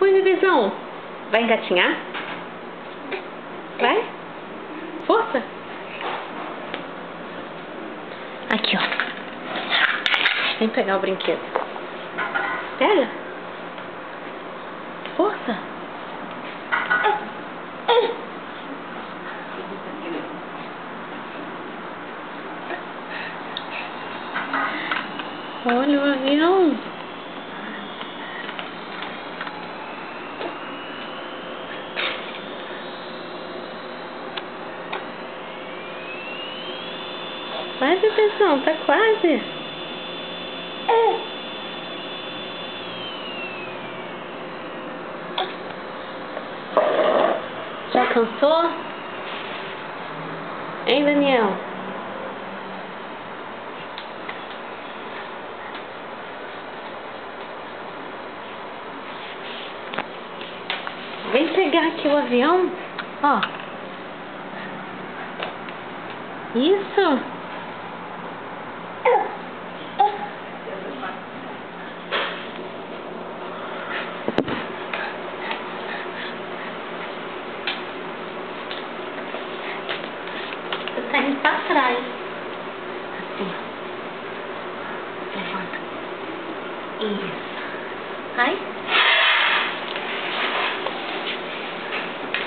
Oi, bebezão. Vai engatinhar? Vai? Força. Aqui, ó. Vem pegar o brinquedo. Pega. Força. Olha o avião. Vai, bebezão, tá quase. Já cansou? Hein, Daniel? Vem pegar aqui o avião. Ó. Isso. Você tá indo pra trás. Assim. Levanta. Isso. Vai.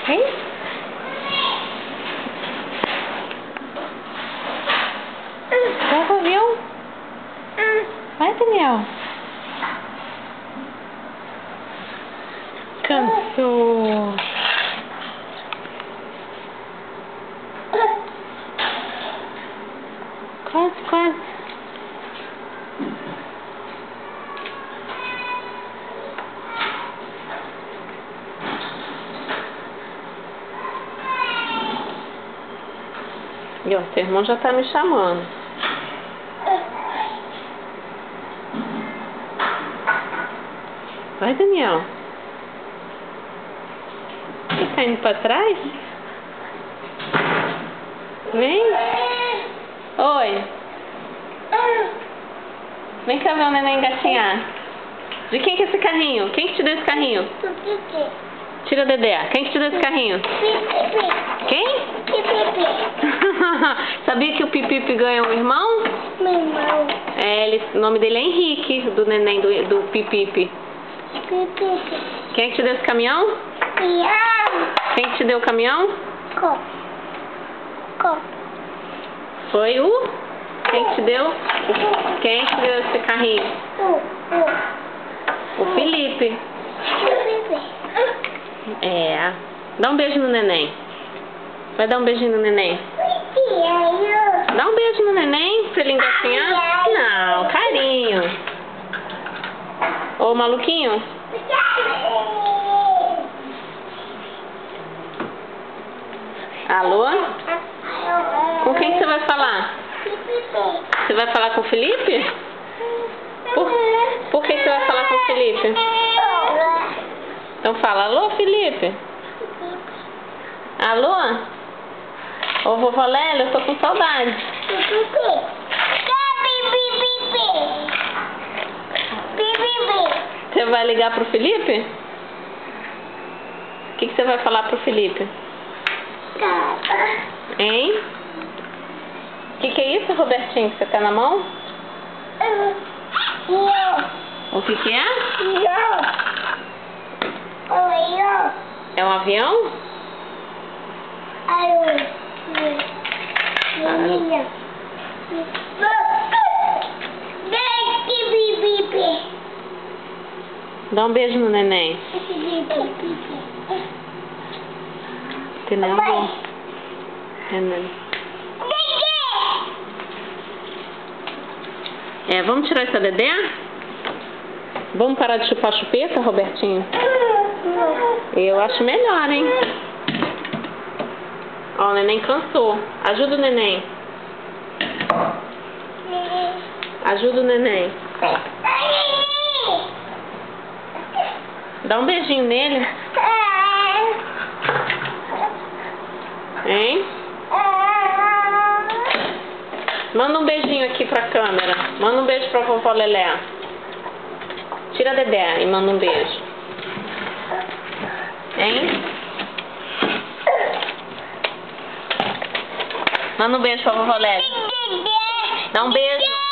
Vem. Pega o avião. Vai, Daniel. Cansou. Quase, quase. E ó, seu irmão já tá me chamando. Vai, Daniel. Você tá indo pra trás? Vem. Oi. Vem cá ver o neném engatinhar. De quem que é esse carrinho? Quem que te deu esse carrinho? Tira o Dedé. Quem que te deu esse carrinho? Quem? Sabia que o Pipipi ganhou um irmão? Meu irmão. O nome dele é Henrique, do neném do Pipipi. Quem que te deu esse caminhão? Quem que te deu o caminhão? Foi o? Quem que te deu? Quem que te deu esse carrinho? O Felipe. É. Dá um beijo no neném. Vai dar um beijinho no neném. Dá um beijo no neném pra ele engatinhar. Não, carinho. Ô, maluquinho. Alô? Com quem você vai falar? Você vai falar com o Felipe? Por que você vai falar com o Felipe? Então fala, alô, Felipe? Alô? Ô, vovó Lélia, eu tô com saudade. Você vai ligar pro Felipe? O que você vai falar pro Felipe? Hein? O que é isso, Robertinho, que você tá na mão? O que é? É um avião? Dá um beijo no neném. Entendeu? Vamos tirar essa Dedé? Vamos parar de chupar chupeta, Robertinho? Eu acho melhor, hein? Ó, o neném cansou. Ajuda o neném. Ajuda o neném. Dá um beijinho nele. Hein? Manda um beijinho aqui pra câmera. Manda um beijo pra vovó Lelé. Tira a Dedé e manda um beijo. Manda um beijo pra vovó Lélia. Dá um beijo.